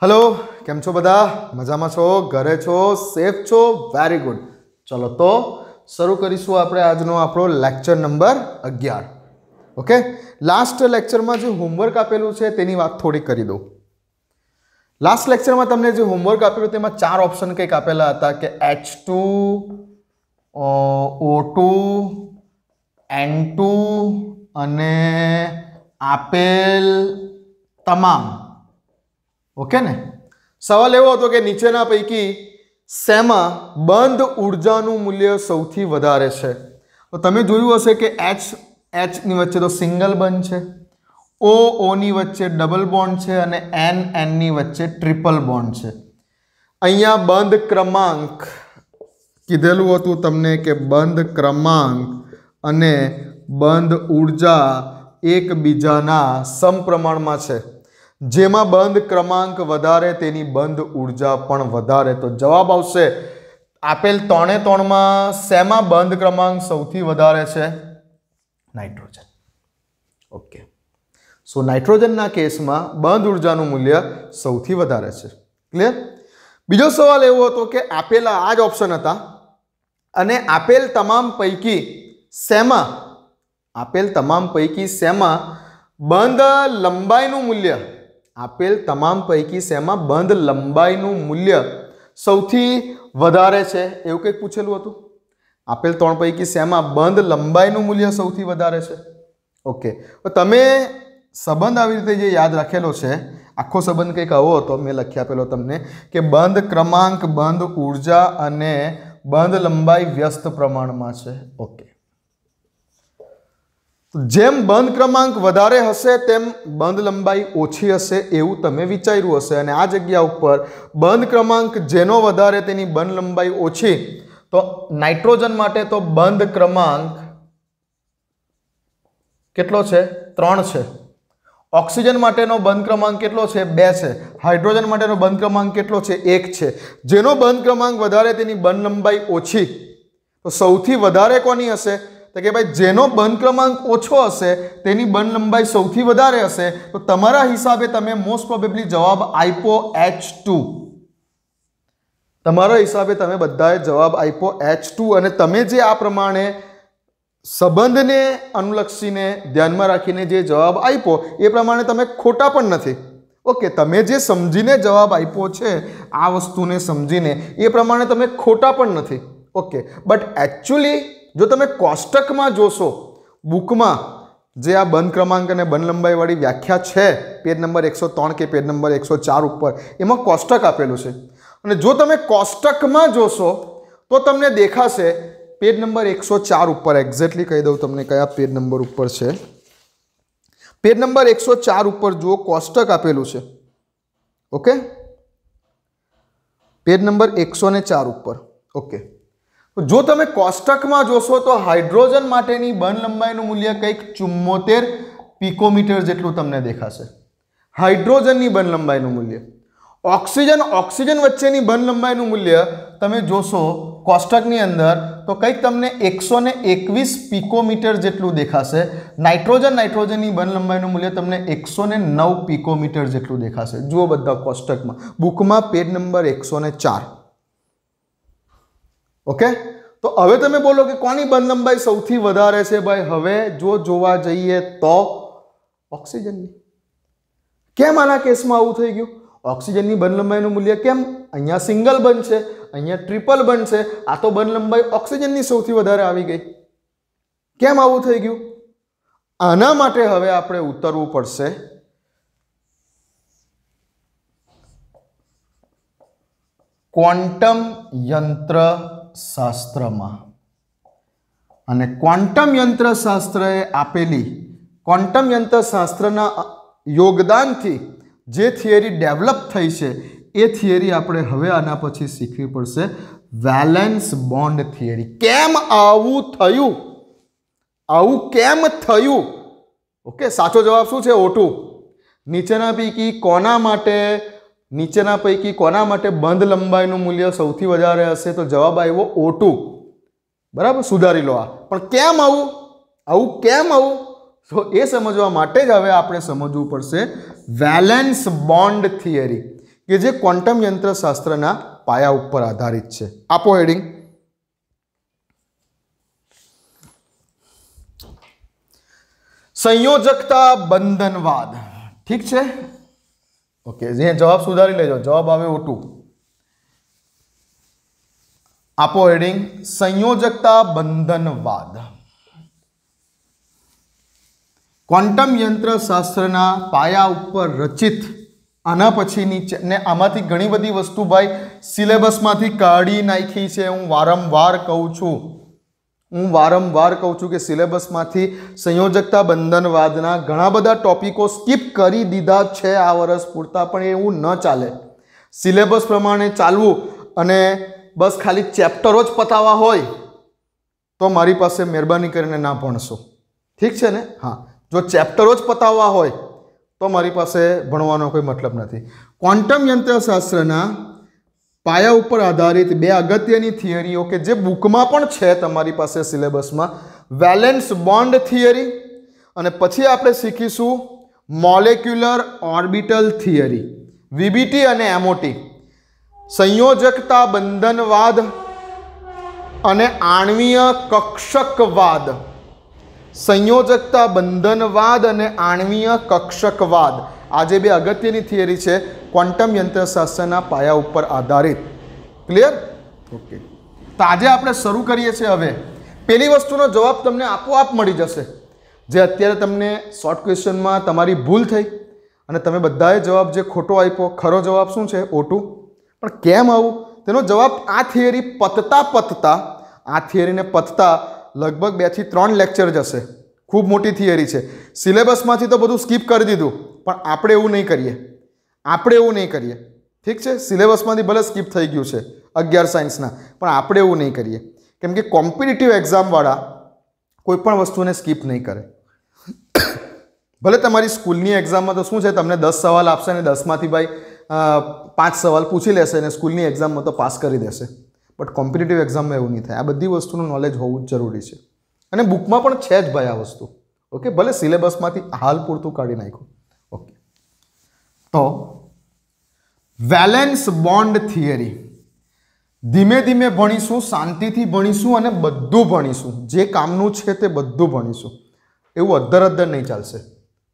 Hello केम छो बधा मजामां छो घरे छो सेफ छो वेरी गुड। चलो तो शुरू करीशुं आपणे आजनो आपणो lecture number 11। Okay, last lecture में जो होमवर्क आपेलू छे तेनी वात थोड़ी करी दो। लास्ट लेक्चर में तमने जो होमवर्क आपेलू तेमां 4 ऑप्शन कंईक आपेला हता के H2 O2 N2 अने आपेल तमाम। ओके ने सवाल एवो हतो के नीचेना पैकी सेमा बंध ऊर्जानुं मूल्य सौथी वधारे छे। तो तमे जोयुं हशे के H नी वच्चे तो सिंगल बंध छे, O नी वच्चे डबल बॉन्ड छे अने N नी वच्चे ट्रिपल बॉन्ड छे। अहींया बंध क्रमांक कीधेलुं हतुं तमने के बंध क्रमांक अने बंध ऊर्जा एकबीजाना समप्रमाणमां छे। जेमां बंध क्रमांक वधारे तेनी बंध ऊर्जा पण वधारे। तो जवाब आवशे आपेल 3 मां सेमा बंध क्रमांक सौथी वधारे छे? नाइट्रोजन। ओके, सो नाइट्रोजन ना केस में बंध ऊर्जानुं मूल्य सौथी वधारे छे। क्लियर? बीजो सवाल एवो हतो के आपेला आज ऑप्शन हता अने आपेल तमाम पैकी सेमा बंध लंबाईनुं मूल्य आपेल तमाम पैकी सेमा बंध लंबाईनुं मूल्य सौथी वधारे छे एवुं कंईक पूछेलुं हतुं। आपेल 3 पैकी सेमा बंध लंबाईनुं मूल्य सौथी वधारे छे? ओके, तो तमे संबंध आवी रीते जे याद राखेलो छे, आखो संबंध कंईक आवो हतो। मैं लखी आपेलो तमने के बंध क्रमांक बंध ऊर्जा अने बंध लंबाई व्यस्त प्रमाणमां छे। ओके, जेम बंध क्रमांक वधारे हशे तेम बंध लंबाई ओછી हशे एवुं तमे विचार्युं हशे अने आ जग्या उपर बंध क्रमांक जेनो वधारे तेनी बंध लंबाई ओછી। तो नाइट्रोजन माटे तो बंध क्रमांक केटलो छे? 3 छे। ऑक्सीजन माटेनो बंध क्रमांक केटलो छे? 2 छे। हाइड्रोजन माटेनो बंध क्रमांक केटलो छे? 1 छे। जेनो बंध क्रमांक वधारे तेनी बंध लंबाई ओછી। तो सौथी वधारे कोनी हशे? तो कि भाई जेनो बंध क्रमांक ओछो हशे तेनी बंध लंबाई सौथी वधारे हशे। तो तमारा हिसाबे तमे मोस्ट प्रोबेबली जवाब आप्यो H2। तमारा हिसाबे तमे बधाए जवाब आप्यो H2 अने तमे जे आ प्रमाणे संबंधने अनुलक्षीने ध्यानमां राखीने जे जवाब आप्यो ए प्रमाणे तमे खोटा पण नथी। ओके, तमे जे समजीने जवाब आप्यो छे आ वस्तुने समजीने ए प्रमाणे तमे खोटा पण नथी। ओके, बट एक्चुअली जो तमे कोष्टक में जोशो बुक में जे आ बंध क्रमांक अने बंध लंबाई वाली व्याख्या छे पेज नंबर 103 के पेज नंबर 104 ऊपर एमां कोष्टक आपेलुं छे अने जो तमे कोष्टक में जोशो तो तमने देखाशे पेज नंबर 104 ऊपर एक्जेक्टली कही दऊं तमने कया पेज नंबर ऊपर छे। पेज नंबर 104 ऊपर जो कोष्टक आपेलुं छे। ओके, पेज नंबर 104 ऊपर। ओके, तो जो तमे कोष्टक में जोशो तो हाइड्रोजन माटेनी बंध लंबाईनुं मूल्य कंईक 74 पिकोमीटर जेटलुं तमने देखाशे। हाइड्रोजननी बंध लंबाईनुं मूल्य। ऑक्सीजन वच्चेनी बंध लंबाईनुं मूल्य तमे जोशो कोष्टकनी अंदर तो कंईक तमने 121 पिकोमीटर जेटलुं देखाशे। नाइट्रोजननी बंध लंबाईनुं मूल्य तमने 109 पिकोमीटर जेटलुं देखाशे। जुओ बधा कोष्टक में बुक में पेज नंबर 104। ओके, तो हवे तमे बोलो कि कोनी बंध लंबाई सौथी वधारे छे? भाई हवे जो जोवा जईए तो ऑक्सीजननी। केम आना केसमां आवुं थई गयुं? ऑक्सीजननी बंध लंबाईनुं मूल्य केम? अहींया सिंगल बंध छे, अहींया ट्रिपल बंध छे, आ तो बंध लंबाई ऑक्सीजननी सौथी वधारे आवी गई। केम आवुं थई गयुं? आना माटे हवे आपणे उतरवुं पड़शे क्वॉन्टम यंत्र शास्त्र में। अने क्वॉन्टम यंत्र शास्त्र आपेली क्वॉन्टम यंत्र शास्त्रना योगदान थी जे थियरी डेवलप थई छे ए थियरी आपणे हवे आना पछी शीखवी पड़शे वेलेंस बॉन्ड थियरी। केम आवुं थयुं? आवुं केम थयुं? ओके, साचो जवाब शुं छे? O2। नीचेना पैकी कोना माटे बंध लंबाईनुं मूल्य सौथी वधारे हशे? तो जवाब आव्यो O2। बराबर, सुधारी लो आ। पण केम आवुं केम आवुं? तो ए समझवा माटे ज हवे आपणे समजवुं पड़शे वेलेंस बॉन्ड थियरी કે જે ક્વોન્ટમ યંત્રશાસ્ત્રના પાયા ઉપર આધારિત છે. આપો હેડિંગ. સંયોજકતા બંધનવાદ. ઠીક છે, ઓકે. જે જવાબ સુધારી લેજો, જવાબ આવે O2. આપો હેડિંગ. સંયોજકતા બંધનવાદ. ક્વોન્ટમ યંત્રશાસ્ત્રના પાયા ઉપર રચિત આના પછીની ને આમાંથી ઘણી બધી વસ્તુ ભાઈ સિલેબસમાંથી કાઢી નાખી છે. હું વારંવાર કહું છું કે સિલેબસમાંથી સંયોજકતા બંધનવાદના ઘણા બધા ટોપિકો સ્કીપ કરી દીધા છે આ વર્ષ પૂરતા, પણ એવું ન ચાલે. સિલેબસ પ્રમાણે ચાલવું અને બસ ખાલી ચેપ્ટરો જ પતાવવા હોય તો મારી પાસે મહેરબાની કરીને ના ભણશો. ઠીક છે ને? હા, જો ચેપ્ટરો જ પતાવવા હોય તો મારી પાસે ભણવાનો કોઈ મતલબ નથી. ક્વોન્ટમ યંત્રશાસ્ત્રના પાયા ઉપર આધારિત બે અગત્યની થિયરીઓ કે જે બુકમાં પણ છે તમારી પાસે સિલેબસમાં, વેલેન્સ બોન્ડ થિયરી અને પછી આપણે શીખીશું મોલેક્યુલર ઓર્બિટલ થિયરી, વીબીટી અને એમઓટી, સંયોજકતા બંધનવાદ અને આણ્વીય કક્ષકવાદ. સંયોજકતા બંધનવાદ અને આણ્વીય કક્ષકવાદ આ જે બે અગત્યની થિયરી છે ક્વોન્ટમ યંત્રશાસ્ત્રના પાયા ઉપર આધારિત. ક્લિયર? ઓકે. તો આજે આપણે શરૂ કરીએ છીએ. હવે પહેલી વસ્તુનો જવાબ તમને આપોઆપ મળી જશે. જે અત્યારે તમને શોર્ટ ક્વેશ્ચનમાં તમારી ભૂલ થઈ અને તમે બધાએ જવાબ જે ખોટો આપ્યો, ખરો જવાબ શું છે? O2. પણ કેમ આવું? તેનો જવાબ આ થિયરી પતતા લગભગ 2 થી 3 લેક્ચર જશે. ખૂબ મોટી થિયરી છે. સિલેબસમાંથી તો બધું સ્કીપ કરી દીધું, પણ આપણે એવું નહીં કરીએ. ઠીક છે? સિલેબસમાંથી ભલે સ્કીપ થઈ ગયું છે 11 સાયન્સના, પણ આપણે એવું નહીં કરીએ. કેમ કે કોમ્પિટિટિવ એક્ઝામવાળા કોઈ પણ વસ્તુને સ્કીપ નહીં કરે. ભલે તમારી સ્કૂલની એક્ઝામમાં તો શું છે, તમને 10 સવાલ આપશે અને 10માંથી ભાઈ 5 સવાલ પૂછી લેશે અને સ્કૂલની એક્ઝામમાં તો પાસ કરી દેશે. બટ કોમ્પિટિટિવ એક્ઝામમાં એવું નહીં થાય. આ બધી વસ્તુનું નોલેજ હોવું જ જરૂરી છે અને બુકમાં પણ છે જ ભાઈ આ વસ્તુ. ઓકે, ભલે સિલેબસમાંથી હાલ પૂરતું કાઢી નાખ્યું. ઓકે, તો વેલેન્સ બોન્ડ થિયરી ધીમે ધીમે ભણીશું, શાંતિથી ભણીશું અને બધું ભણીશું. જે કામનું છે તે બધું ભણીશું. એવું અધ્ધર નહીં ચાલશે.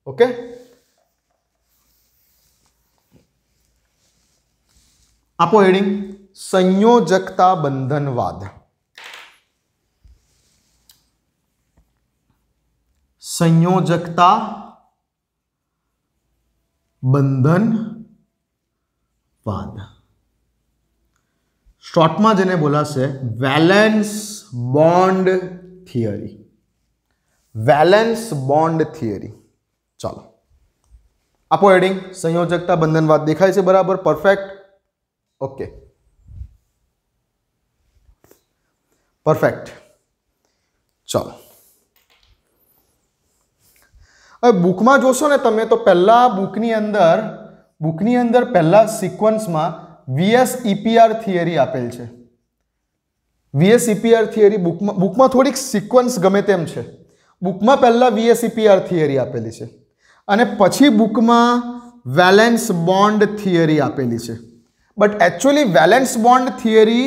ઓકે, આપો હેડિંગ. સંયોજકતા બંધનવાદ. સંયોજકતા બંધનવાદ શોર્ટમાં જેને બોલાશે valence bond theory. Valence bond theory. ચાલો આપો હેડિંગ. સંયોજકતા બંધનવાદ દેખાય છે બરાબર? પરફેક્ટ. Okay, perfect. ચાલો હવે બુકમાં જોશો ને તમે તો પહેલા બુકની અંદર પહેલા સિક્વન્સમાં VSEPR થિયરી આપેલ છે. VSEPR થિયરી બુકમાં થોડીક સિક્વન્સ ગમે તેમ છે. બુકમાં પહેલા VSEPR થિયરી આપેલી છે અને પછી બુકમાં વેલેન્સ બોન્ડ થિયરી આપેલી છે. But actually valence bond theory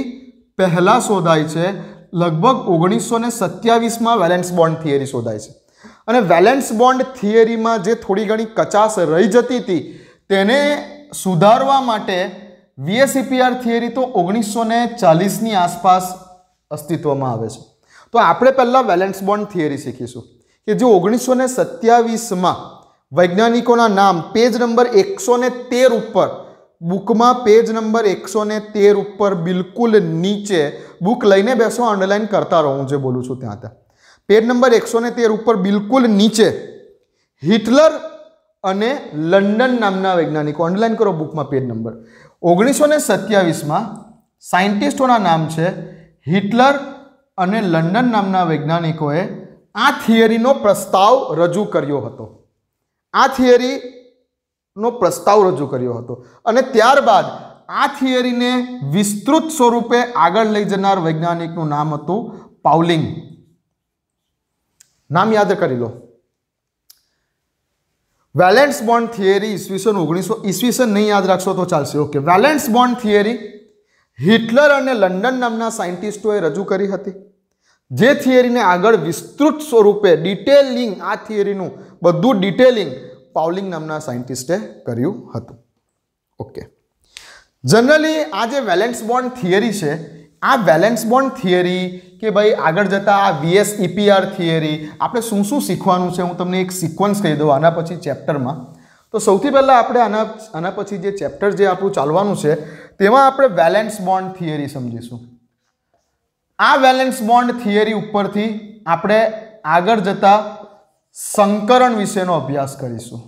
પહેલા શોધાય છે. લગભગ 1927માં વેલેન્સ બોન્ડ થિયરી શોધાય છે અને વેલેન્સ બોન્ડ થિયરીમાં જે થોડી ઘણી કચાશ રહી જતી હતી તેને સુધારવા માટે VSEPR થિયરી તો 1940ની આસપાસ અસ્તિત્વમાં આવે છે. તો આપણે પહેલાં વેલેન્સ બોન્ડ થિયરી શીખીશું કે જે 1927માં વૈજ્ઞાનિકોના નામ પેજ નંબર 113 ઉપર, બુકમાં પેજ નંબર 113 ઉપર બિલકુલ નીચે, બુક લઈને બેસો, અંડરલાઈન કરતા રહો હું જે બોલું છું ત્યાં. પેજ નંબર 113 ઉપર બિલકુલ નીચે હિટલર અને લંડન નામના વૈજ્ઞાનિકો, અંડરલાઈન કરો બુકમાં પેજ નંબર. 1927માં સાયન્ટિસ્ટોના નામ છે હિટલર અને લંડન નામના વૈજ્ઞાનિકોએ આ થિયરીનો પ્રસ્તાવ રજૂ કર્યો હતો. અને ત્યારબાદ આ થિયરીને વિસ્તૃત સ્વરૂપે આગળ લઈ જનાર વૈજ્ઞાનિકનું નામ હતું પાઉલિંગ. નામ યાદ કરી લો. વેલેન્સ બોન્ડ થિયરી ઈસવીસન 1900 ઈસવીસન નહીં યાદ રાખશો તો ચાલશે. Okay, valence bond theory Hitler અને લંડન નામના સાયન્ટિસ્ટોએ રજૂ કરી હતી. જે થિયરીને આગળ વિસ્તૃત સ્વરૂપે ડિટેલિંગ, આ થિયરીનું બધું ડિટેલિંગ પાઉલિંગ નામના સાયન્ટિસ્ટે કર્યું હતું. ઓકે, જનરલી આ જે વેલેન્સ બોન્ડ થિયરી છે, આ વેલેન્સ બોન્ડ થિયરી કે ભાઈ આગળ જતા આ VSEPR થિયરી આપણે શું શું શીખવાનું છે, હું તમને એક સિક્વન્સ કહી દઉં આના પછી ચેપ્ટરમાં. તો સૌથી પહેલાં આપણે આના પછી જે ચેપ્ટર જે આપણું ચાલવાનું છે તેમાં આપણે વેલેન્સ બોન્ડ થિયરી સમજીશું. આ વેલેન્સ બોન્ડ થિયરી ઉપરથી આપણે આગળ જતા સંકરણ વિશેનો અભ્યાસ કરીશું.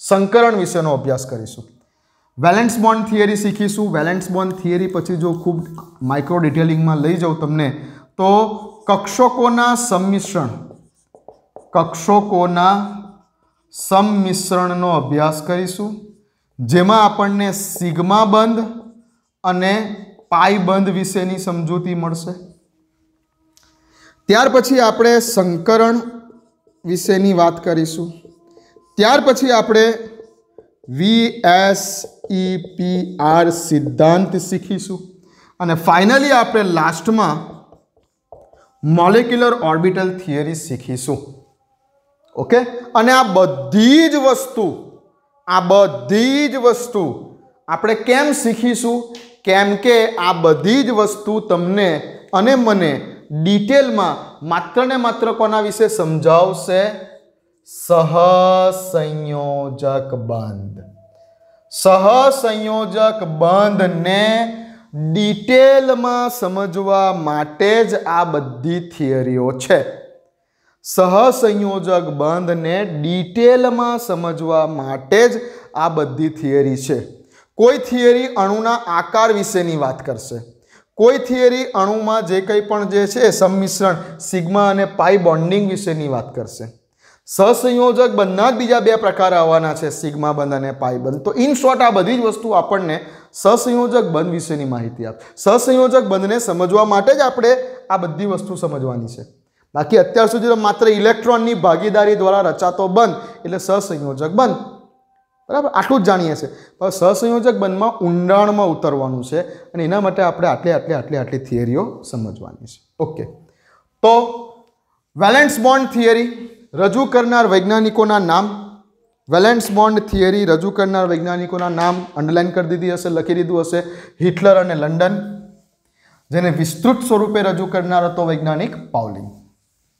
સંકરણ વિશેનો અભ્યાસ કરીશું. વેલેન્સ બોન્ડ થિયરી શીખીશું. વેલેન્સ બોન્ડ થિયરી પછી જો ખૂબ માઇક્રો ડિટેલિંગમાં લઈ જાઉં તમને તો કક્ષકોના સંમિશ્રણનો અભ્યાસ કરીશું, જેમાં આપણને સિગ્મા બંધ અને પાઈ બંધ વિશેની સમજૂતી મળશે. ત્યાર પછી આપણે સંકરણ વિશેની વાત કરીશું. ત્યાર પછી આપણે VSEPR સિદ્ધાંત શીખીશું અને ફાઇનલી આપણે લાસ્ટમાં મોલેક્યુલર ઓર્બિટલ થિયરી શીખીશું. ઓકે, અને આ બધી જ વસ્તુ આપણે કેમ શીખીશું? કેમ કે આ બધી જ વસ્તુ તમને અને મને ડિટેલમાં માત્ર ને માત્ર કોના વિશે સમજાવશે? સહસંયોજક બંધ. સહસંયોજક બંધને ડિટેલમાં સમજવા માટે જ આ બધી થિયરીઓ છે. સહસંયોજક બંધને ડિટેલમાં સમજવા માટે જ આ બધી થિયરી છે. કોઈ થિયરી અણુના આકાર વિશેની વાત કરશે, કોઈ થિયરી અણુમાં જે કંઈ પણ જે છે સંમિશ્રણ સિગ્મા અને પાઈ બોન્ડિંગ વિશેની વાત કરશે. સહસંયોજક બંધના જ બીજા બે પ્રકાર આવવાના છે, સિગ્મા બંધ અને પાઈ બંધ. તો ઇન શોર્ટ આ બધી જ વસ્તુ આપણને સહસંયોજક બંધ વિશેની માહિતી આપે. સહસંયોજક બંધને સમજવા માટે જ આપણે આ બધી વસ્તુ સમજવાની છે. બાકી અત્યાર સુધી માત્ર ઇલેક્ટ્રોનની ભાગીદારી દ્વારા રચાતો બંધ એટલે સહસંયોજક બંધ, બરાબર, આટલું જ જાણીએ છીએ. પણ સહસંયોજક બંધમાં ઊંડાણમાં ઉતરવાનું છે અને એના માટે આપણે આટલી થિયરીઓ સમજવાની છે. ઓકે, તો વેલેન્સ બોન્ડ થિયરી રજૂ કરનાર વૈજ્ઞાનિકોના નામ. વેલેન્સ બોન્ડ થિયરી રજૂ કરનાર વૈજ્ઞાનિકોના નામ અંડરલાઇન કરી દીધી હશે, લખી દીધું હશે. હિટલર અને લંડન. જેને વિસ્તૃત સ્વરૂપે રજૂ કરનાર હતો વૈજ્ઞાનિક પાઉલિંગ.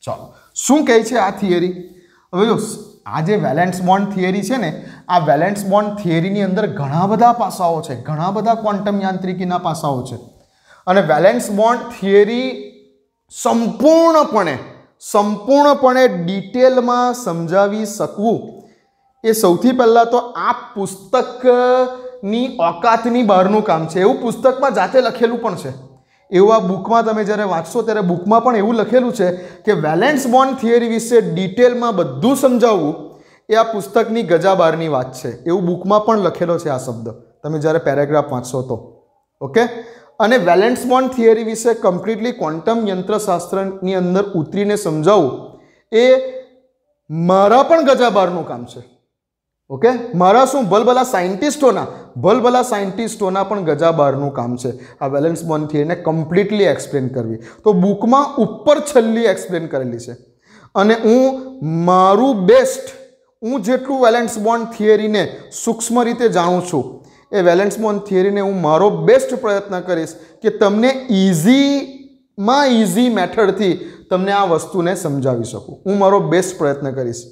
ચાલો, શું કહે છે આ થિયરી? હવે જો આ જે વેલેન્સ બોન્ડ થિયરી છે ને, આ વેલેન્સ બોન્ડ થિયરીની અંદર ઘણા બધા પાસાઓ છે, ઘણા બધા ક્વોન્ટમ યાંત્રિકીના પાસાઓ છે. અને વેલેન્સ બોન્ડ થિયરી સંપૂર્ણપણે ડિટેલમાં સમજાવી શકવું એ સૌથી પહેલાં તો આ પુસ્તકની ઓકાતની બહારનું કામ છે. એવું પુસ્તકમાં જાતે લખેલું પણ છે. એવું આ બુકમાં તમે જ્યારે વાંચશો ત્યારે બુકમાં પણ એવું લખેલું છે કે વેલેન્સ બોન્ડ થિયરી વિશે ડિટેલમાં બધું સમજાવવું એ આ પુસ્તકની ગજા બહારની વાત છે. એવું બુકમાં પણ લખેલો છે આ શબ્દ, તમે જ્યારે પેરેગ્રાફ વાંચશો તો. ઓકે, અને વેલેન્સ બોન્ડ થિયરી વિશે કમ્પ્લીટલી ક્વોન્ટમ યંત્રશાસ્ત્રની અંદર ઉતરીને સમજાવવું એ મારા પણ ગજા બહારનું કામ છે. ઓકે, મારા શું ભલભલા સાયન્ટિસ્ટોના પણ ગજા બહારનું કામ છે આ વેલેન્સ બોન્ડ થિયરીને કમ્પ્લીટલી એક્સપ્લેન કરવી. તો બુકમાં ઉપર છેલ્લી એક્સપ્લેન કરેલી છે અને હું જેટલું વેલેન્સ બોન્ડ થિયરીને સૂક્ષ્મ રીતે જાણું છું એ વેલેન્સ બોન્ડ થિયરીને હું મારો બેસ્ટ પ્રયત્ન કરીશ કે તમને ઇઝી મેથડથી તમને આ વસ્તુને સમજાવી શકું. હું મારો બેસ્ટ પ્રયત્ન કરીશ.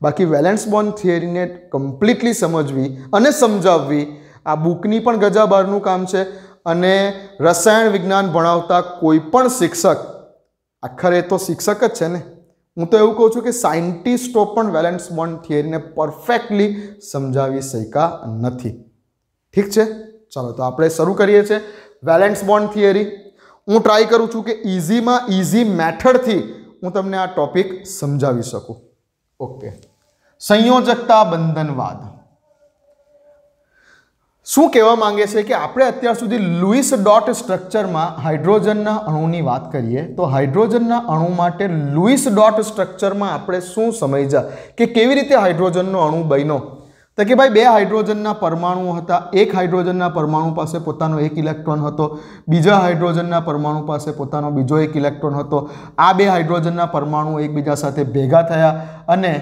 બાકી વેલેન્સ બોન્ડ થિયરીને કમ્પ્લીટલી સમજવી અને સમજાવવી આ બુકની પણ ગજા બહારનું કામ છે. અને રસાયણ વિજ્ઞાન ભણાવતા કોઈ પણ શિક્ષક, આખરે તો શિક્ષક જ છે ને, હું તો એવું કહું છું કે સાયન્ટિસ્ટો પણ વેલેન્સ બોન્ડ થિયરીને પરફેક્ટલી સમજાવી શક્યા નથી. ઠીક છે, ચાલો તો આપણે શરૂ કરીએ છીએ વેલેન્સ બોન્ડ થિયરી. હું ટ્રાય કરું છું કે ઇઝી મેથડથી હું તમને આ ટોપિક સમજાવી શકું. ઓકે, સંયોજકતા બંધનવાદ. શું કહેવા માંગે છે કે આપણે અત્યાર સુધી લુઈસ ડોટ સ્ટ્રક્ચરમાં હાઇડ્રોજનના અણુની વાત કરીએ તો હાઇડ્રોજનના અણુ માટે લુઈસ ડોટ સ્ટ્રક્ચરમાં આપણે શું સમજ્યા કે કેવી રીતે હાઇડ્રોજનનો અણુ બન્યો તો કે ભાઈ બે હાઇડ્રોજનના પરમાણુ હતા એક હાઇડ્રોજનના પરમાણુ પાસે પોતાનો એક ઇલેક્ટ્રોન હતો બીજા હાઇડ્રોજનના પરમાણુ પાસે પોતાનો બીજો એક ઇલેક્ટ્રોન હતો આ બે હાઇડ્રોજનના પરમાણુ એકબીજા સાથે ભેગા થયા અને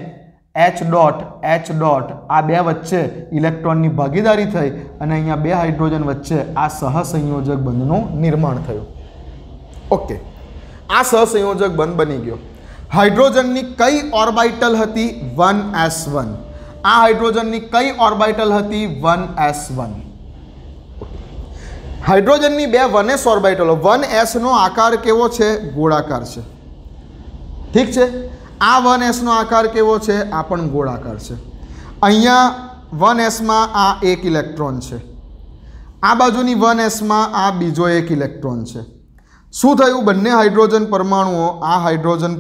H ડોટ આ બે વચ્ચે ઇલેક્ટ્રોનની ભાગીદારી થઈ અને અહીંયા બે હાઇડ્રોજન વચ્ચે આ સહસંયોજક બંધનું નિર્માણ થયું ઓકે આ સહસંયોજક બંધ બની ગયો હાઇડ્રોજનની કઈ ઓર્બિટલ હતી 1s1 આ હાઇડ્રોજનની કઈ ઓર્બિટલ હતી 1s1 હાઇડ્રોજનની બે 1s ઓર્બિટલો 1s નો આકાર કેવો છે ગોળાકાર છે ઠીક છે આ 1s નો આકાર કેવો છે આ પણ ગોળાકાર છે અહીંયા 1s માં આ એક ઇલેક્ટ્રોન છે આ બાજુની 1s માં આ બીજો એક ઇલેક્ટ્રોન છે શું થયું બંને હાઇડ્રોજન પરમાણુઓ આ હાઇડ્રોજન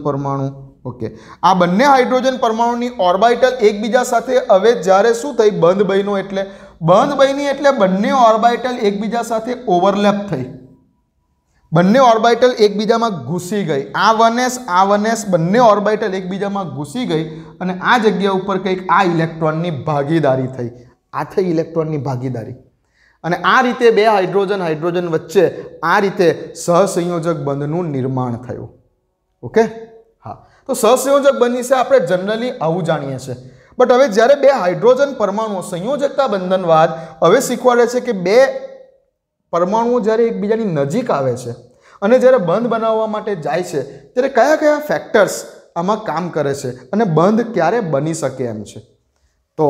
પરમાણુ ઓકે આ બંને હાઇડ્રોજન પરમાણુની ઓર્બિટલ એકબીજા સાથે હવે જ્યારે શું થઈ બંધ બન્યો એટલે બંને ઓર્બિટલ એકબીજા સાથે ઓવરલેપ થઈ બંને ઓર્બિટલ એકબીજામાં ઘૂસી ગઈ આ 1s બંને ઓર્બિટલ એકબીજામાં ઘૂસી ગઈ અને આ જગ્યા ઉપર કંઈક આ ઇલેક્ટ્રોનની ભાગીદારી થઈ આ થઈ ઇલેક્ટ્રોનની ભાગીદારી અને આ રીતે બે હાઇડ્રોજન વચ્ચે આ રીતે સહસંયોજક બંધનું નિર્માણ થયું ઓકે હા તો સહસંયોજક બંધ વિશે આપણે જનરલી આવું જાણીએ છીએ બટ હવે જ્યારે બે હાઇડ્રોજન પરમાણુઓ સંયોજકતા બંધનવાદ હવે શીખવાડે છે કે બે પરમાણુઓ જ્યારે એકબીજાની નજીક આવે છે અને જ્યારે બંધ બનાવવા માટે જાય છે ત્યારે કયા કયા ફેક્ટર્સ આમાં કામ કરે છે અને બંધ ક્યારે બની શકે એમ છે તો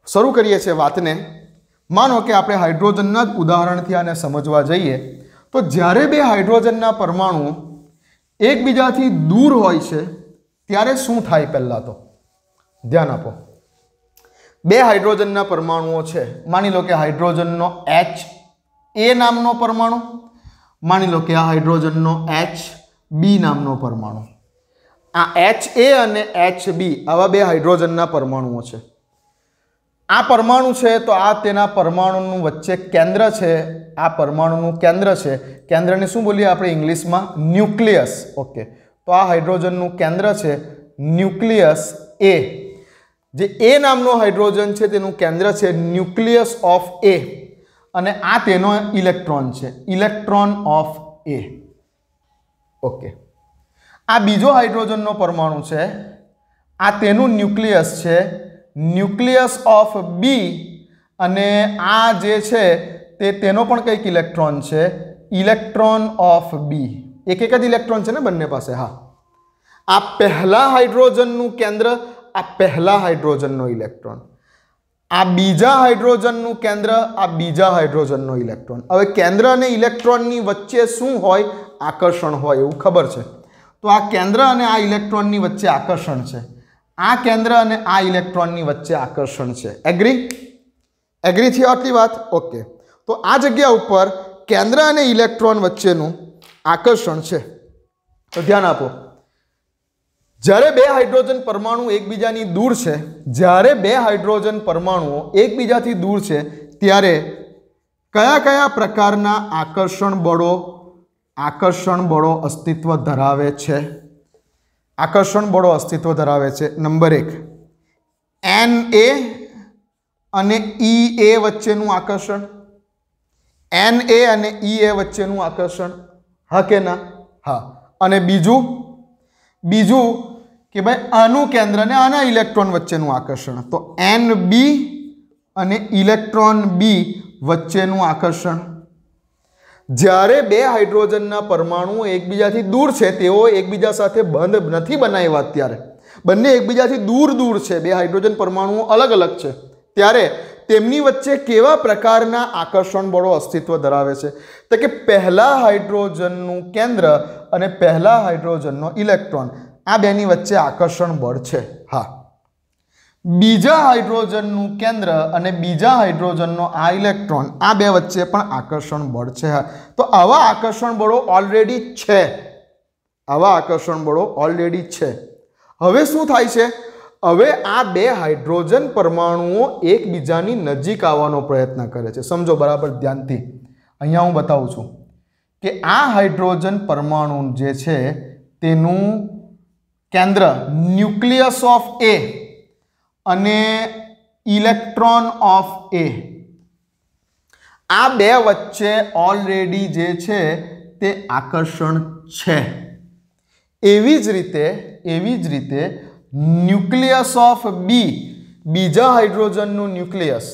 શરૂ કરીએ છીએ વાતને માનો કે આપણે હાઇડ્રોજનના જ ઉદાહરણથી આને સમજવા જઈએ તો જ્યારે બે હાઇડ્રોજનના પરમાણુ એકબીજાથી દૂર હોય છે ત્યારે શું થાય પહેલાં તો ધ્યાન આપો બે હાઇડ્રોજનના પરમાણુઓ છે માની લો કે હાઇડ્રોજનનો HA નામનો પરમાણુ માની લો કે આ હાઇડ્રોજનનો HB નામનો પરમાણુ આ HA અને HB આવા બે હાઇડ્રોજનના પરમાણુઓ છે આ પરમાણુ છે તો આ તેના પરમાણુનું વચ્ચે કેન્દ્ર છે આ પરમાણુનું કેન્દ્ર છે કેન્દ્રને શું બોલીએ આપણે ઇંગ્લિશમાં ન્યુક્લિયસ ઓકે તો આ હાઇડ્રોજનનું કેન્દ્ર છે ન્યુક્લિયસ A જે A નામનો હાઇડ્રોજન છે તેનું કેન્દ્ર છે ન્યુક્લિયસ ઓફ A અને આ તેનો ઇલેક્ટ્રોન છે ઇલેક્ટ્રોન ઓફ A ઓકે આ બીજો હાઇડ્રોજનનો પરમાણુ છે આ તેનું ન્યુક્લિયસ છે ન્યુક્લિયસ ઓફ B અને આ જે છે તેનો પણ કંઈક ઇલેક્ટ્રોન છે ઇલેક્ટ્રોન ઓફ B એક જ ઇલેક્ટ્રોન છે ને બંને પાસે હા આ પહેલા હાઇડ્રોજનનું કેન્દ્ર આ પહેલા હાઇડ્રોજનનો ઇલેક્ટ્રોન આ બીજા હાઇડ્રોજનનું કેન્દ્ર આ બીજા હાઇડ્રોજનનો ઇલેક્ટ્રોન હવે કેન્દ્ર અને ઇલેક્ટ્રોનની વચ્ચે શું હોય આકર્ષણ હોય એવું ખબર છે તો આ કેન્દ્ર અને આ ઇલેક્ટ્રોનની વચ્ચે આકર્ષણ છે આ કેન્દ્ર અને આ ઇલેક્ટ્રોનની વચ્ચે આકર્ષણ છે એગ્રી થી આટલી વાત ઓકે તો આ જગ્યા ઉપર કેન્દ્ર અને ઇલેક્ટ્રોન વચ્ચેનું આકર્ષણ છે તો ધ્યાન આપો જ્યારે બે હાઇડ્રોજન પરમાણુ એકબીજાની દૂર છે જ્યારે બે હાઇડ્રોજન પરમાણુઓ એકબીજાથી દૂર છે ત્યારે કયા કયા પ્રકારના આકર્ષણ બળો અસ્તિત્વ ધરાવે છે નંબર 1 Na અને Ea વચ્ચેનું આકર્ષણ Na અને Ea વચ્ચેનું આકર્ષણ હા કે ના હા અને બીજું કે ભાઈ આનું કેન્દ્ર અને આના ઇલેક્ટ્રોન વચ્ચેનું આકર્ષણ તો Nb અને ઇલેક્ટ્રોન B વચ્ચેનું આકર્ષણ જ્યારે બે હાઇડ્રોજનના પરમાણુઓ એકબીજાથી દૂર છે તેઓ એકબીજા સાથે બંધ નથી બનાવ્યા ત્યારે બંને એકબીજાથી દૂર છે બે હાઇડ્રોજન પરમાણુઓ અલગ અલગ છે ત્યારે તેમની વચ્ચે કેવા પ્રકારના આકર્ષણ બળો અસ્તિત્વ ધરાવે છે તો કે પહેલા હાઇડ્રોજનનું કેન્દ્ર અને પહેલા હાઇડ્રોજનનો ઇલેક્ટ્રોન આ બેની વચ્ચે આકર્ષણ બળ છે હા બીજા હાઇડ્રોજનનું કેન્દ્ર અને બીજા હાઇડ્રોજનનો આ ઇલેક્ટ્રોન આ બે વચ્ચે પણ આકર્ષણ બળ છે હા તો આવા આકર્ષણ બળો ઓલરેડી છે હવે શું થાય છે હવે આ બે હાઇડ્રોજન પરમાણુઓ એકબીજાની નજીક આવવાનો પ્રયત્ન કરે છે. સમજો બરાબર ધ્યાનથી. અહીંયા હું બતાવું છું કે આ હાઇડ્રોજન પરમાણુ જે છે તેનું કેન્દ્ર ન્યુક્લિયસ ઓફ એ અને ઇલેક્ટ્રોન ઓફ એ, આ બે વચ્ચે ઓલરેડી જે છે તે આકર્ષણ છે. એવી જ રીતે ન્યુક્લિયસ ઓફ બી, બીજા હાઇડ્રોજનનું ન્યુક્લિયસ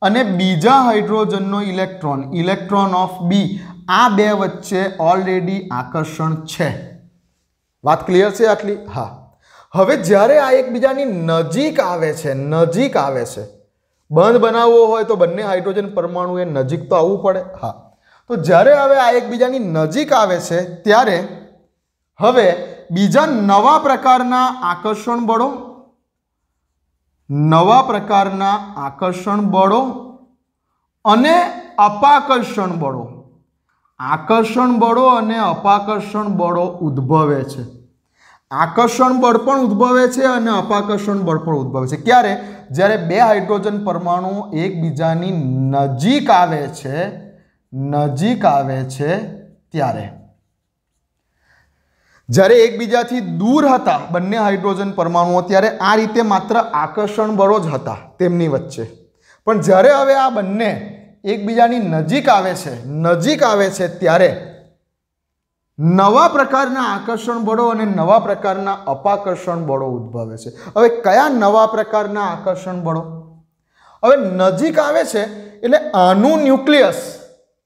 અને બીજા હાઇડ્રોજનનો ઇલેક્ટ્રોન ઓફ બી, આ બે વચ્ચે ઓલરેડી આકર્ષણ છે. વાત ક્લિયર છે આટલી? હા. હવે જ્યારે આ એકબીજાની નજીક આવે છે, બંધ બનાવવો હોય તો બંને હાઇડ્રોજન પરમાણુએ નજીક તો આવવું પડે. હા. તો જ્યારે હવે આ એકબીજાની નજીક આવે છે ત્યારે હવે બીજા નવા પ્રકારના આકર્ષણ બળો અને અપાકર્ષણ બળો, આકર્ષણ બળો અને અપાકર્ષણ બળો ઉદ્ભવે છે. આકર્ષણ બળ પણ ઉદ્ભવે છે અને અપાકર્ષણ બળ પણ ઉદ્ભવે છે. ક્યારે? જ્યારે બે હાઇડ્રોજન પરમાણુ એકબીજાની નજીક આવે છે ત્યારે. જ્યારે એકબીજાથી દૂર હતા બંને હાઇડ્રોજન પરમાણુઓ ત્યારે આ રીતે માત્ર આકર્ષણ બળો જ હતા તેમની વચ્ચે. પણ જ્યારે હવે આ બંને એકબીજાની નજીક આવે છે ત્યારે નવા પ્રકારના આકર્ષણ બળો અને નવા પ્રકારના અપાકર્ષણ બળો ઉદ્ભવે છે. હવે કયા નવા પ્રકારના આકર્ષણ બળો? હવે નજીક આવે છે એટલે આનું ન્યુક્લિયસ,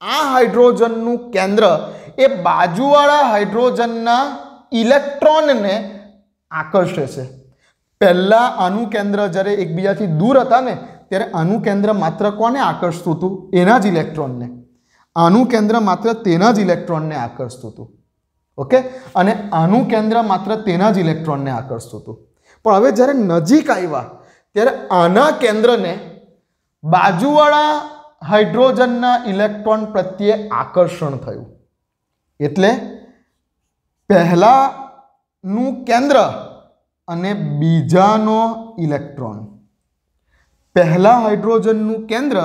આ હાઇડ્રોજનનું કેન્દ્ર એ બાજુવાળા હાઇડ્રોજનના ઇલેક્ટ્રોનને આકર્ષે છે. પહેલા આનું કેન્દ્ર જ્યારે એકબીજાથી દૂર હતા ને ત્યારે આનું કેન્દ્ર માત્ર કોને આકર્ષતું હતું? એના જ ઇલેક્ટ્રોનને. આનું કેન્દ્ર માત્ર તેના જ ઇલેક્ટ્રોનને આકર્ષતું હતું. ઓકે. અને આનું કેન્દ્ર માત્ર તેના જ ઇલેક્ટ્રોનને આકર્ષતું હતું. પણ હવે જ્યારે નજીક આવ્યા ત્યારે આના કેન્દ્રને બાજુવાળા હાઇડ્રોજનના ઇલેક્ટ્રોન પ્રત્યે આકર્ષણ થયું. એટલે પહેલાનું કેન્દ્ર અને બીજાનો ઇલેક્ટ્રોન, પહેલા હાઇડ્રોજનનું કેન્દ્ર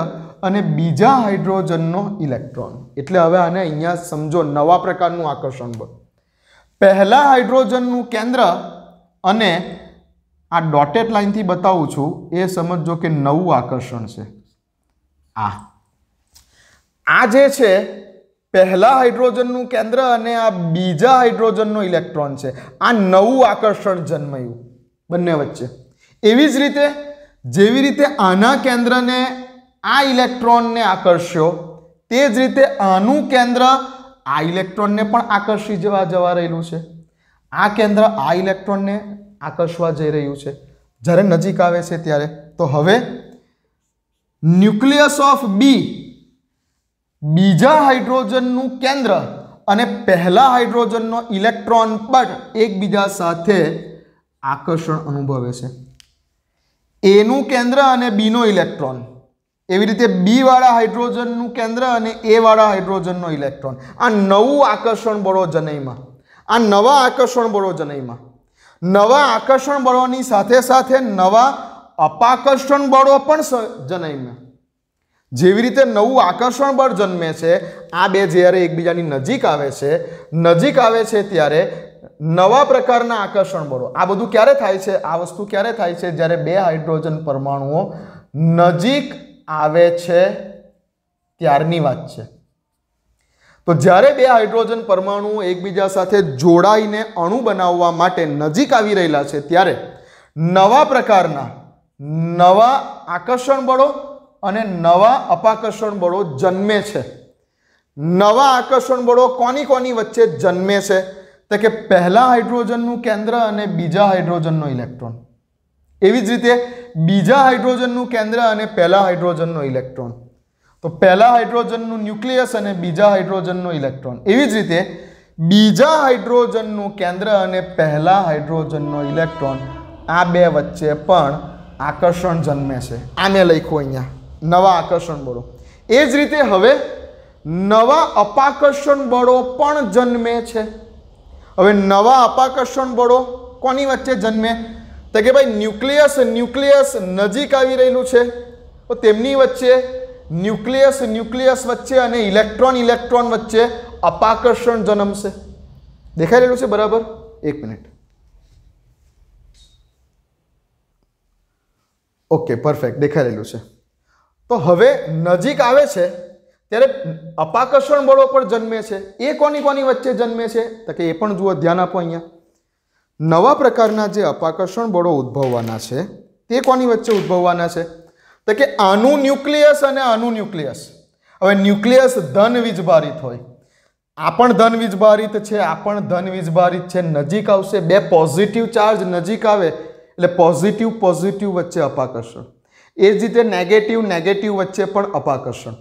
અને બીજા હાઇડ્રોજનનો ઇલેક્ટ્રોન. એટલે હવે આને અહીંયા સમજો નવા પ્રકારનું આકર્ષણ બળ. પહેલા હાઇડ્રોજનનું કેન્દ્ર અને આ ડોટેડ લાઇનથી બતાવું છું એ સમજો કે નવું આકર્ષણ છે. આ જે છે પહેલા હાઇડ્રોજનનું કેન્દ્ર અને આ બીજા હાઇડ્રોજનનો ઇલેક્ટ્રોન છે. આ નવું આકર્ષણ જન્મ્યું બંને વચ્ચે. એવી જ રીતે જેવી રીતે આના કેન્દ્રને આ ઇલેક્ટ્રોનને આકર્ષ્યો તે જ રીતે આનું કેન્દ્ર આ ઇલેક્ટ્રોનને પણ આકર્ષી જવા રહેલું છે. આ કેન્દ્ર આ ઇલેક્ટ્રોનને આકર્ષવા જઈ રહ્યું છે જ્યારે નજીક આવે છે ત્યારે. તો હવે ન્યુક્લિયસ ઓફ બી, બીજા હાઇડ્રોજનનું કેન્દ્ર અને પહેલા હાઇડ્રોજનનો ઇલેક્ટ્રોન પણ એકબીજા સાથે આકર્ષણ અનુભવે છે. એનું કેન્દ્ર અને બીનો ઇલેક્ટ્રોન, એવી રીતે બી વાળા હાઇડ્રોજનનું કેન્દ્ર અને એ વાળા હાઇડ્રોજનનો ઇલેક્ટ્રોન. આ નવું આકર્ષણ બળો જનયમાં, આ નવા આકર્ષણ બળો જનયમાં. નવા આકર્ષણ બળોની સાથે સાથે નવા અપાકર્ષણ બળો પણ જનયમાં. જેવી રીતે નવું આકર્ષણ બળ જન્મે છે, આ બે જ્યારે એકબીજાની નજીક આવે છે ત્યારે નવા પ્રકારના આકર્ષણ બળો. આ બધું ક્યારે થાય છે? આ વસ્તુ ક્યારે થાય છે? જ્યારે બે હાઇડ્રોજન પરમાણુઓ નજીક આવે છે ત્યારની વાત છે. તો જ્યારે બે હાઇડ્રોજન પરમાણુઓ એકબીજા સાથે જોડાઈને અણુ બનાવવા માટે નજીક આવી રહેલા છે ત્યારે નવા પ્રકારના નવા આકર્ષણ બળો અને નવા અપાકર્ષણ બળો જન્મે છે. નવા આકર્ષણ બળો કોની વચ્ચે જન્મે છે? તો કે પહેલા હાઇડ્રોજનનું કેન્દ્ર અને બીજા હાઇડ્રોજનનો ઇલેક્ટ્રોન. એવી જ રીતે બીજા હાઇડ્રોજનનું કેન્દ્ર અને પહેલા હાઇડ્રોજનનો ઇલેક્ટ્રોન. તો પહેલા હાઇડ્રોજનનું ન્યુક્લિયસ અને બીજા હાઇડ્રોજનનો ઇલેક્ટ્રોન. એવી જ રીતે બીજા હાઇડ્રોજનનું કેન્દ્ર અને પહેલા હાઇડ્રોજનનો ઇલેક્ટ્રોન, આ બે વચ્ચે પણ આકર્ષણ જન્મે છે. આ મેં લખ્યું અહીંયા નવા આકર્ષણ બળો. એ જ રીતે હવે નવા અપાકર્ષણ બળો પણ જન્મે છે. હવે નવા અપાકર્ષણ બળો કોની વચ્ચે જન્મે? तो कि भाई न्यूक्लियस न्यूक्लियस नजीक आवी रहेलुं छे तो तेमनी वच्चे न्यूक्लियस न्यूक्लियस वच्चे अने इलेक्ट्रॉन इलेक्ट्रॉन वच्चे अपाकर्षण जन्मशे। देखाई रहेलुं छे बराबर? एक मिनिट। ओके परफेक्ट देखाई रहेलुं छे। तो हवे नजीक आवे छे त्यारे अपाकर्षण बळो पर जन्मे छे। ए कोनी कोनी वच्चे जन्मे छे तो कि ए पण जुओ, ध्यान आपो। अहींया नवा प्रकारना जे अपाकर्षण बळो उद्भववाना छे ते कोनी वच्चे उद्भववाना छे तो कि आनु न्यूक्लियस अने आनु न्यूक्लियस। हवे न्यूक्लियस धन वीजभारित होय, आ पण धन वीजभारित छे, आ पण धन वीजभारित छे, नजीक आवशे, बे पॉजिटिव चार्ज नजीक आवे એટલે पॉजिटिव पॉजिटिव वच्चे अपाकर्षण। ए ज रीते नेगेटिव नेगेटिव वच्चे पण अपाकर्षण।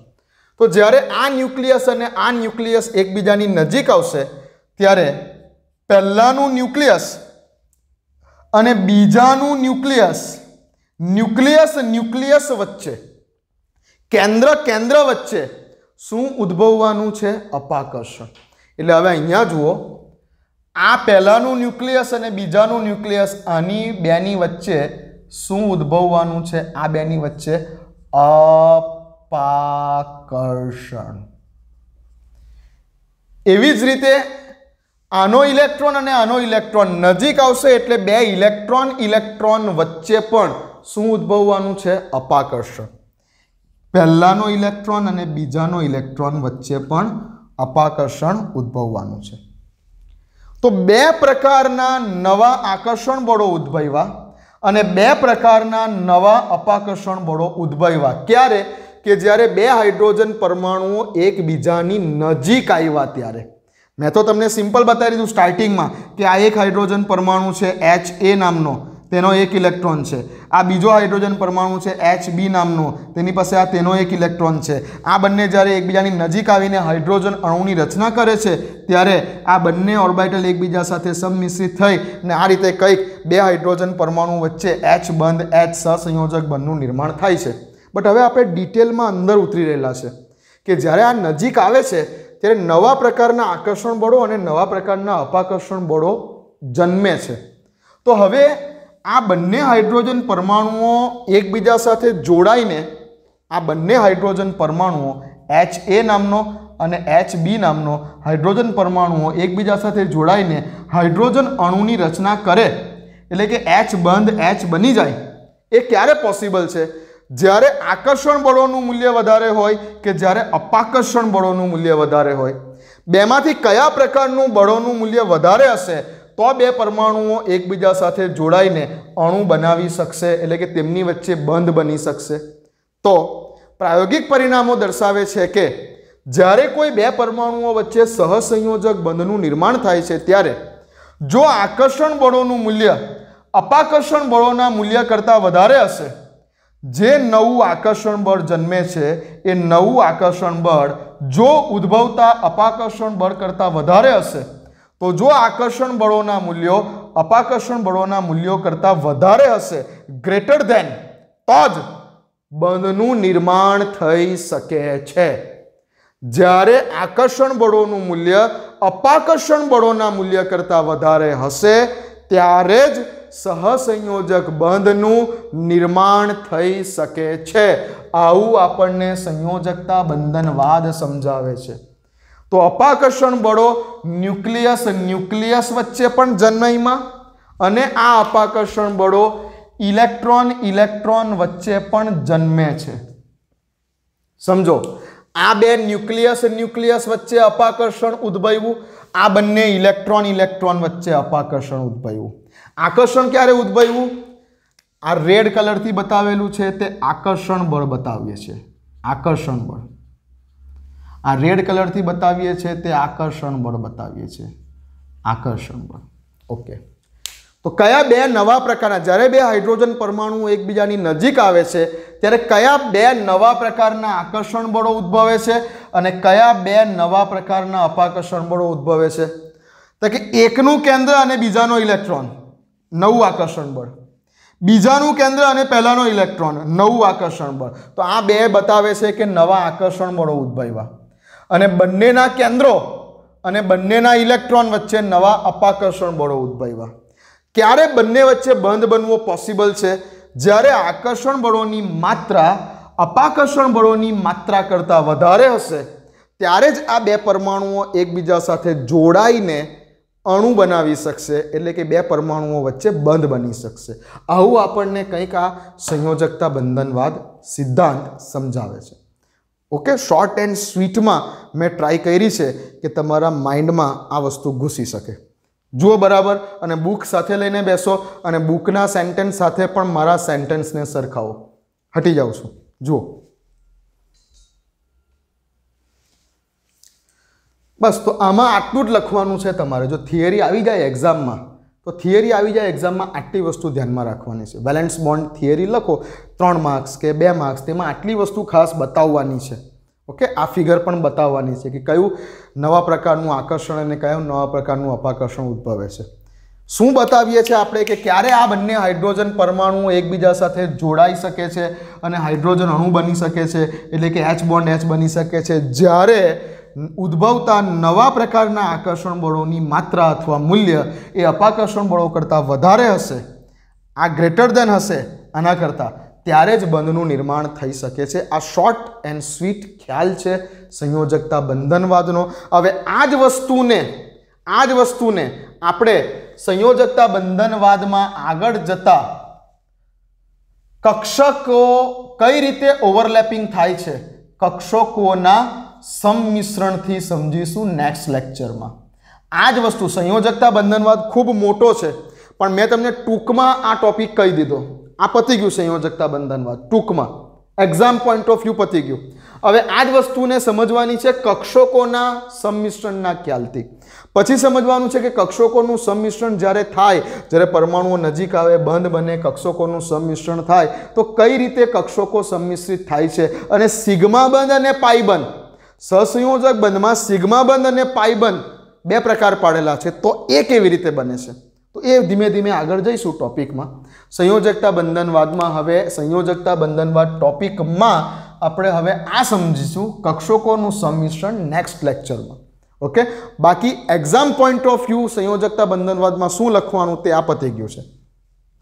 तो ज्यारे आ न्यूक्लियस अने आ न्यूक्लियस एकबीजानी नजीक आवशे त्यारे पहेलानुं न्यूक्लियस अने बीजानुं न्यूक्लियस न्यूक्लियस न्यूक्लियस वच्चे केंद्र केंद्र वच्चे शुं उद्भववानुं छे? अपाकर्षण। એટલે હવે અહીંયા જુઓ, આ પહેલાનું ન્યુક્લિયસ અને બીજાનું ન્યુક્લિયસ આની બેની વચ્ચે શું ઉદ્ભવવાનું છે? આ બેની વચ્ચે અપાકર્ષણ। એવી જ રીતે આનો ઇલેક્ટ્રોન અને આનો ઇલેક્ટ્રોન નજીક આવશે એટલે બે ઇલેક્ટ્રોન ઇલેક્ટ્રોન વચ્ચે પણ શું ઉદ્ભવવાનું છે? અપાકર્ષણ। પહેલાનો ઇલેક્ટ્રોન અને બીજાનો ઇલેક્ટ્રોન વચ્ચે પણ અપાકર્ષણ ઉદ્ભવવાનું છે। તો બે પ્રકારના નવા આકર્ષણ બળો ઉદ્ભવ્યા અને બે પ્રકારના નવા અપાકર્ષણ બળો ઉદ્ભવ્યા। ક્યારે? કે જ્યારે બે હાઇડ્રોજન પરમાણુઓ એકબીજાની નજીક આવ્યા ત્યારે। मैं तो तमने सिंपल बताई दीधुं स्टार्टिंग में कि आ एक हाइड्रोजन परमाणु है HA नामनो, तेनो एक इलेक्ट्रॉन है। आ बीजो हाइड्रोजन परमाणु है HB नामनो, तेनी पासे आ तेनो एक इलेक्ट्रॉन है। आ बंने ज्यारे एकबीजानी नजीक आवीने हाइड्रोजन अणुनी रचना करे छे त्यारे आ बंने ऑर्बिटल एकबीजा साथे सम्मिश्रित थई ने आ रीते कंईक बे हाइड्रोजन परमाणु वच्चे H बंध H सहसंयोजक बंधनुं निर्माण थाय छे। बट हवे आपणे डिटेल में अंदर उतरी रहेला छे कि ज्यारे आ नजीक आवे छे त्यारे नवा प्रकारना आकर्षण बळो अने नवा प्रकारना अपाकर्षण बळो जन्मे छे। तो हवे आ बंने हाइड्रोजन परमाणुओ एकबीजा साथे जोड़ाईने आ बंने हाइड्रोजन परमाणुओ HA नामनो अने HB नामनो हाइड्रोजन परमाणुओ एकबीजा साथे जोड़ाईने हाइड्रोजन अणुनी रचना करे एटले के H बंध H बनी जाय। ए क्यारे पॉसिबल छे? ज्यारे आकर्षण बळोनुं मूल्य वधारे होय के ज्यारे अपाकर्षण बळोनुं मूल्य वधारे होय। बेमांथी कया प्रकारनुं बळोनुं मूल्य वधारे हशे तो बे परमाणुओ एकबीजा साथे जोड़ाईने अणु बनावी शकशे, एटले के तेमनी वच्चे बंध बनी शकशे। तो प्रायोगिक परिणामों दर्शावे छे के ज्यारे कोई बे परमाणुओ वच्चे सहसंयोजक बंधनुं निर्माण थाय छे त्यारे जो आकर्षण बळोनुं मूल्य अपाकर्षण बळोना मूल्य करता वधारे हशे, जे नवुं आकर्षण बळ जन्मे छे ए नवुं आकर्षण बळ जो उद्भवता अपाकर्षण बळ करता वधारे हशे तो जो आकर्षण बळोना मूल्यों अपाकर्षण बळोना मूल्यों करता वधारे हशे ग्रेटर देन तो ज बंधनुं निर्माण थई शके छे। ज्यारे आकर्षण बळोनुं मूल्य अपाकर्षण बळोना मूल्य करता वधारे हशे त्यारे ज सहसंयोजक बंधनुं निर्माण थई शके छे। आवुं आपणने संयोजकता बंधनवाद समजावे छे। तो अपाकर्षण बळो न्यूक्लियस न्यूक्लियस वच्चे पण जन्मयमां अने आ अपाकर्षण बळो इलेक्ट्रॉन इलेक्ट्रॉन वच्चे पण जन्मे छे। समझो, आ बे न्यूक्लियस न्यूक्लियस वच्चे अपाकर्षण उद्भव्युं, आ बंने इलेक्ट्रॉन इलेक्ट्रॉन वच्चे अपाकर्षण उद्भव्युं। आकर्षण क्यारे उद्भव्युं? आ रेड कलर थी बतावेलुं छे ते आकर्षण बळ बतावीए छे। आकर्षण बळ आ रेड कलर थी बतावीए छे ते आकर्षण बळ बतावीए छे। आकर्षण बळ ओके। तो कया बे नवा प्रकारना ज्यारे बे हाइड्रोजन परमाणु एकबीजानी नजीक आवे छे त्यारे कया बे नवा प्रकारना आकर्षण बळो उद्भवे छे अने कया बे नवा प्रकारना अपाकर्षण बळो उद्भवे छे? तो कि एकनुं केंद्र अने बीजानो इलेक्ट्रॉन नवुं आकर्षण बळ, बीजानुं केंद्र अने पहेलानो इलेक्ट्रॉन नवुं आकर्षण बळ। तो आ बे बतावे छे के नवा आकर्षण बळो उद्भव्या अने बंनेना केंद्रो अने बंनेना इलेक्ट्रॉन वच्चे नवा अपाकर्षण बळो उद्भव्या। ક્યારે બંને વચ્ચે બંધ બનવો પોસિબલ છે? જ્યારે આકર્ષણ બળોની માત્રા અપાકર્ષણ બળોની માત્રા કરતાં વધારે હશે ત્યારે જ આ બે પરમાણુઓ એકબીજા સાથે જોડાઈને અણુ બનાવી શકશે, એટલે કે બે પરમાણુઓ વચ્ચે બંધ બની શકશે. આવું આપણને કંઈક આ સંયોજકતા બંધનવાદ સિદ્ધાંત સમજાવે છે. ઓકે, શોર્ટ એન્ડ સ્વીટમાં મેં ટ્રાય કરી છે કે તમારા માઇન્ડમાં આ વસ્તુ ઘૂસી શકે. જુઓ બરાબર, અને બુક સાથે લઈને બેસો અને બુકના સેન્ટેન્સ સાથે પણ મારા સેન્ટેન્સને સરખાવો. હટી જાઉં છું. જુઓ, બસ. તો આમાં આટલું જ લખવાનું છે તમારે. જો થિયરી આવી જાય એક્ઝામમાં, તો થિયરી આવી જાય એક્ઝામમાં આટલી વસ્તુ ધ્યાનમાં રાખવાની છે. વેલેન્સ બોન્ડ થિયરી લખો 3 માર્ક્સ કે 2 માર્ક્સ, તેમાં આટલી વસ્તુ ખાસ બતાવવાની છે. ઓકે, આ ફિગર પણ બતાવવાની છે કે કયું નવા પ્રકારનું આકર્ષણ અને કયું નવા પ્રકારનું અપાકર્ષણ ઉદ્ભવે છે. શું બતાવીએ છીએ આપણે કે ક્યારે આ બંને હાઇડ્રોજન પરમાણુઓ એકબીજા સાથે જોડાઈ શકે છે અને હાઇડ્રોજન અણુ બની શકે છે, એટલે કે H બોન્ડ H બની શકે છે, જ્યારે ઉદ્ભવતા નવા પ્રકારના આકર્ષણ બળોની માત્રા અથવા મૂલ્ય એ અપાકર્ષણ બળો કરતાં વધારે હશે, આ ગ્રેટર દેન હશે આના કરતાં, ત્યારે જ બંધનું નિર્માણ થઈ શકે છે. આ શોર્ટ એન્ડ સ્વીટ ખ્યાલ છે સંયોજકતા બંધનવાદનો. હવે આ જ વસ્તુને આપણે સંયોજકતા બંધનવાદમાં આગળ જતા કક્ષકો કઈ રીતે ઓવરલેપિંગ થાય છે, કક્ષકોના સંમિશ્રણથી સમજીશું નેક્સ્ટ લેક્ચરમાં. આ જ વસ્તુ સંયોજકતા બંધનવાદ ખૂબ મોટો છે, પણ મેં તમને ટૂંકમાં આ ટોપિક કહી દીધો. આ પતી ગયું સંયોજકતા બંધનવાદ ટૂંકમાં, એક્ઝામ પોઈન્ટ ઓફ વ્યૂ પતી ગયું. હવે આ જ વસ્તુને સમજવાની છે કક્ષકોના સંમિશ્રણના ખ્યાલથી. પછી સમજવાનું છે કે કક્ષકોનું સંમિશ્રણ જ્યારે થાય, જ્યારે પરમાણુઓ નજીક આવે, બંધ બને, કક્ષકોનું સંમિશ્રણ થાય, તો કઈ રીતે કક્ષકો સંમિશ્રિત થાય છે, અને સિગ્મા બંધ અને પાઈ બંધ, સહસંયોજક બંધમાં સિગ્મા બંધ અને પાઈ બંધ બે પ્રકાર પાડેલા છે, તો એ કેવી રીતે બને છે, તો એ ધીમે ધીમે આગળ જઈશું ટોપિકમાં. સંયોજકતા બંધનવાદમાં હવે સંયોજકતા બંધનવાદ ટોપિકમાં આપણે હવે આ સમજીશું કક્ષકોનું સંમિશ્રણ નેક્સ્ટ લેક્ચરમાં. ઓકે, બાકી એક્ઝામ પોઈન્ટ ઓફ વ્યૂ સંયોજકતા બંધનવાદમાં શું લખવાનું તે આ પતી ગયું છે.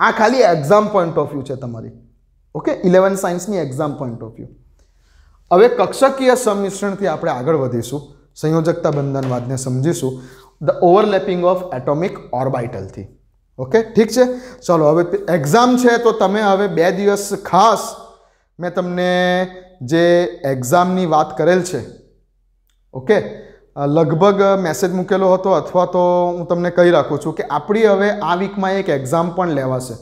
આ ખાલી એક્ઝામ પોઈન્ટ ઓફ વ્યૂ છે તમારી. ઓકે, 11 સાયન્સની એક્ઝામ પોઈન્ટ ઓફ વ્યૂ. હવે કક્ષકીય સંમિશ્રણથી આપણે આગળ વધીશું, સંયોજકતા બંધનવાદને સમજીશું ધ ઓવરલેપિંગ ઓફ એટોમિક ઓર્બિટલથી. ઓકે, ઠીક છે. ચલો, હવે એક્ઝામ છે તો તમે હવે 2 દિવસ ખાસ મેં તમને જે એક્ઝામની વાત કરેલ છે, ઓકે, લગભગ મેસેજ મૂકેલો હતો, અથવા તો હું તમને કહી રાખું છું કે આપણી હવે આ વીકમાં એક એક્ઝામ પણ લેવાશે.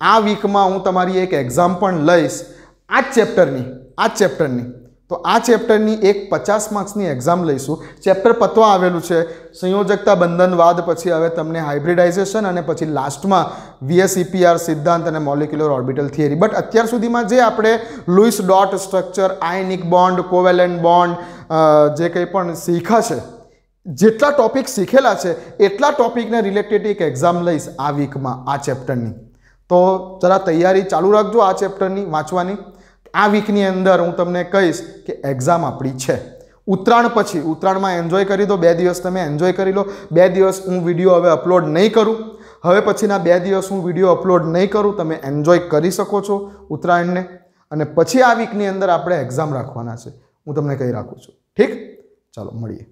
આ વીકમાં હું તમારી એક એક્ઝામ પણ લઈશ આ જ ચેપ્ટરની. તો આ ચેપ્ટરની એક 50 માર્ક્સની એક્ઝામ લઈશું. ચેપ્ટર પતવા આવેલું છે, સંયોજકતા બંધનવાદ, પછી હવે તમને હાઇબ્રિડાઇઝેશન, અને પછી લાસ્ટમાં VSEPR સિદ્ધાંત અને મોલિક્યુલર ઓર્બિટલ થિયરી. બટ અત્યાર સુધીમાં જે આપણે Lewis dot structure, ionic bond, covalent bond, જે કંઈ પણ શીખ્યા છે, જેટલા ટોપિક શીખેલા છે એટલા ટોપિકને રિલેટેડ એક એક્ઝામ લઈશ આ વીકમાં આ ચેપ્ટરની. તો જરા તૈયારી ચાલુ રાખજો આ ચેપ્ટરની વાંચવાની. આ વીકની અંદર હું તમને કહીશ કે એક્ઝામ આપણી છે. ઉત્તરાયણ પછી, ઉત્તરાયણમાં એન્જોય કરી દો, 2 દિવસ તમે એન્જોય કરી લો. 2 દિવસ હું વિડીયો હવે અપલોડ નહીં કરું. હવે પછીના 2 દિવસ હું વિડીયો અપલોડ નહીં કરું. તમે એન્જોય કરી શકો છો ઉત્તરાયણને, અને પછી આ વીકની અંદર આપણે એક્ઝામ રાખવાના છે, હું તમને કહી રાખું છું. ઠીક, ચાલો મળીએ.